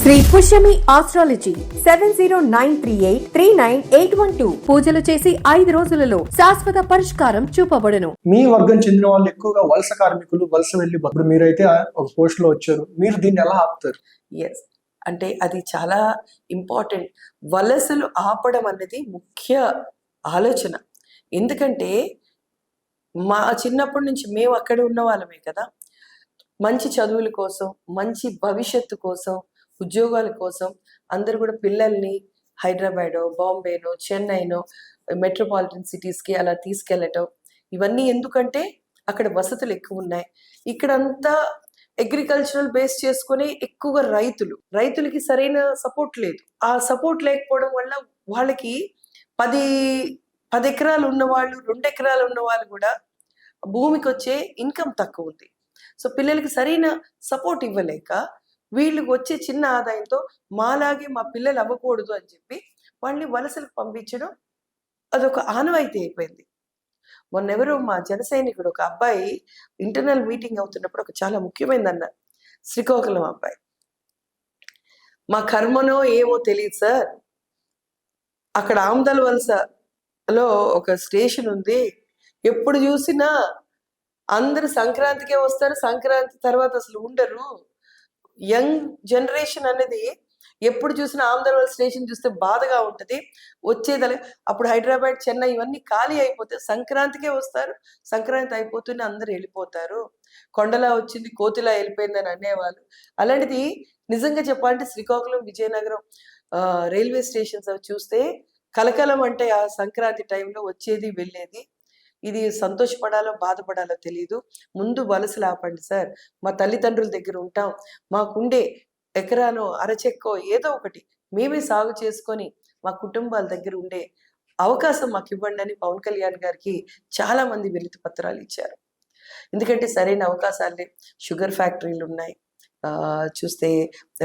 Shri Pushyami astrology 7093839812 పూజలు చేసి 5 రోజులలో శాశ్వత పరిష్కారం చూపబడును. మీ వర్గం చెందిన వాళ్ళు ఎక్కువగా వలస కార్మికులు వలస వెళ్ళి ఇప్పుడు మీరైతే ఒక పోస్ట్ లో వచ్చారు, మీరు దీన్ని ఎలా ఆపుతారు? ఎస్, అంటే అది చాలా ఇంపార్టెంట్. వలసలు ఆపడం అనేది ముఖ్య ఆలోచన. ఎందుకంటే మా చిన్నప్పటి నుంచి మేము అక్కడ ఉన్న వాళ్ళమే కదా, మంచి చదువుల కోసం, మంచి భవిష్యత్తు కోసం, ఉద్యోగాల కోసం అందరు కూడా పిల్లల్ని హైదరాబాదో, బాంబేనో, చెన్నైనో, మెట్రోపాలిటన్ సిటీస్కి అలా తీసుకెళ్ళటం. ఇవన్నీ ఎందుకంటే అక్కడ వసతులు ఎక్కువ ఉన్నాయి. ఇక్కడంతా అగ్రికల్చరల్ బేస్ చేసుకుని ఎక్కువగా రైతులకి సరైన సపోర్ట్ లేదు. ఆ సపోర్ట్ లేకపోవడం వల్ల వాళ్ళకి 10 ఎకరాలు ఉన్నవాళ్ళు, 2 ఎకరాలు ఉన్న వాళ్ళు కూడా భూమికి వచ్చే ఇన్కమ్ తక్కువ ఉంది. సో పిల్లలకి సరైన సపోర్ట్ ఇవ్వలేక వీళ్ళకి వచ్చే చిన్న ఆదాయంతో మాలాగే మా పిల్లలు అవ్వకూడదు అని చెప్పి వాళ్ళని వలసలకు పంపించడం అదొక ఆనవాయితీ అయిపోయింది. మొన్నెవరో మా జన సైనికుడు ఒక అబ్బాయి ఇంటర్నల్ మీటింగ్ అవుతున్నప్పుడు ఒక చాలా ముఖ్యమైనది అన్న, శ్రీకాకుళం అబ్బాయి, మా కర్మనో ఏమో తెలియదు సార్, అక్కడ ఆమ్దల్ వలసలో ఒక స్టేషన్ ఉంది, ఎప్పుడు చూసినా అందరు సంక్రాంతికే వస్తారు, సంక్రాంతి తర్వాత అసలు ఉండరు. యంగ్ జనరేషన్ అనేది ఎప్పుడు చూసినా ఆమ్దల్వల్ స్టేషన్ చూస్తే బాధగా ఉంటుంది. వచ్చేది అప్పుడు హైదరాబాద్, చెన్నై ఇవన్నీ ఖాళీ అయిపోతే సంక్రాంతికే వస్తారు, సంక్రాంతి అయిపోతూనే అందరు వెళ్ళిపోతారు. కొండలా వచ్చింది కోతిలా వెళ్ళిపోయిందని అనేవాళ్ళు. అలాంటిది నిజంగా చెప్పాలంటే శ్రీకాకుళం, విజయనగరం రైల్వే స్టేషన్స్ అవి చూస్తే కలకలం అంటే ఆ సంక్రాంతి టైంలో వచ్చేది వెళ్ళేది. ఇది సంతోషపడాలో బాధపడాలో తెలియదు. ముందు వలసలు ఆపండి సార్. మా తల్లిదండ్రుల దగ్గర ఉంటాం, మాకుండే ఎకరానో అరచెక్కో ఏదో ఒకటి మేమే సాగు చేసుకొని మా కుటుంబాల దగ్గర ఉండే అవకాశం మాకు ఇవ్వండి అని పవన్ కళ్యాణ్ గారికి చాలా మంది వినతి పత్రాలు ఇచ్చారు. ఎందుకంటే సరైన అవకాశాలు లేవు. షుగర్ ఫ్యాక్టరీలు ఉన్నాయి, చూస్తే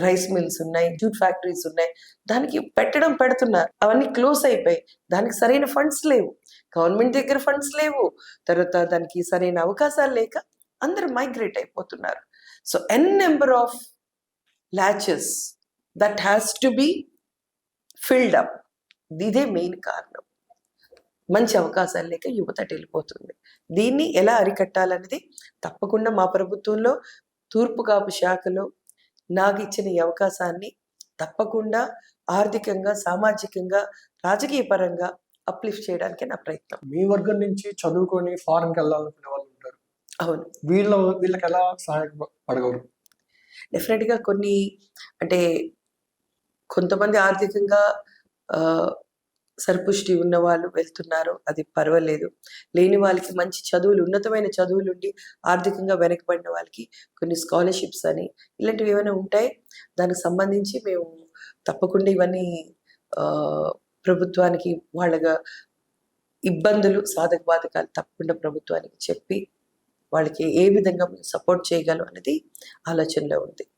రైస్ మిల్స్ ఉన్నాయి, జూట్ ఫ్యాక్టరీస్ ఉన్నాయి. దానికి పెడుతున్నారు, అవన్నీ క్లోజ్ అయిపోయి దానికి సరైన ఫండ్స్ లేవు, గవర్నమెంట్ దగ్గర ఫండ్స్ లేవు. తర్వాత దానికి సరైన అవకాశాలు లేక అందరూ మైగ్రేట్ అయిపోతున్నారు. So N number of latches that has to be filled up. ఇదే మెయిన్ కారణం. మంచి అవకాశాలు లేక యువత వెళ్ళిపోతుంది. దీన్ని ఎలా అరికట్టాలనేది తప్పకుండా మా ప్రభుత్వంలో తూర్పు కాపు శాఖలో నాకు ఇచ్చిన ఈ అవకాశాన్ని తప్పకుండా ఆర్థికంగా, సామాజికంగా, రాజకీయ పరంగా అప్లిఫ్ట్ చేయడానికి నా ప్రయత్నం. మీ వర్గం నుంచి చదువుకొని ఫారెన్కి వెళ్ళాలనుకునే వాళ్ళు ఉంటారు. అవును, వీళ్ళకి ఎలా సహాయపడగలరు? డెఫినెట్గా కొన్ని అంటే కొంతమంది ఆర్థికంగా సరిపుష్టి ఉన్న వాళ్ళు వెళ్తున్నారు, అది పర్వాలేదు. లేని వాళ్ళకి మంచి చదువులు, ఉన్నతమైన చదువులు ఉండి ఆర్థికంగా వెనకబడిన వాళ్ళకి కొన్ని స్కాలర్షిప్స్ అని ఇలాంటివి ఏమైనా ఉంటాయి. దానికి సంబంధించి మేము తప్పకుండా ఇవన్నీ ప్రభుత్వానికి వాళ్ళగా ఇబ్బందులు, సాధక బాధకాలు తప్పకుండా ప్రభుత్వానికి చెప్పి వాళ్ళకి ఏ విధంగా సపోర్ట్ చేయగలం అనేది ఆలోచనలో ఉంది.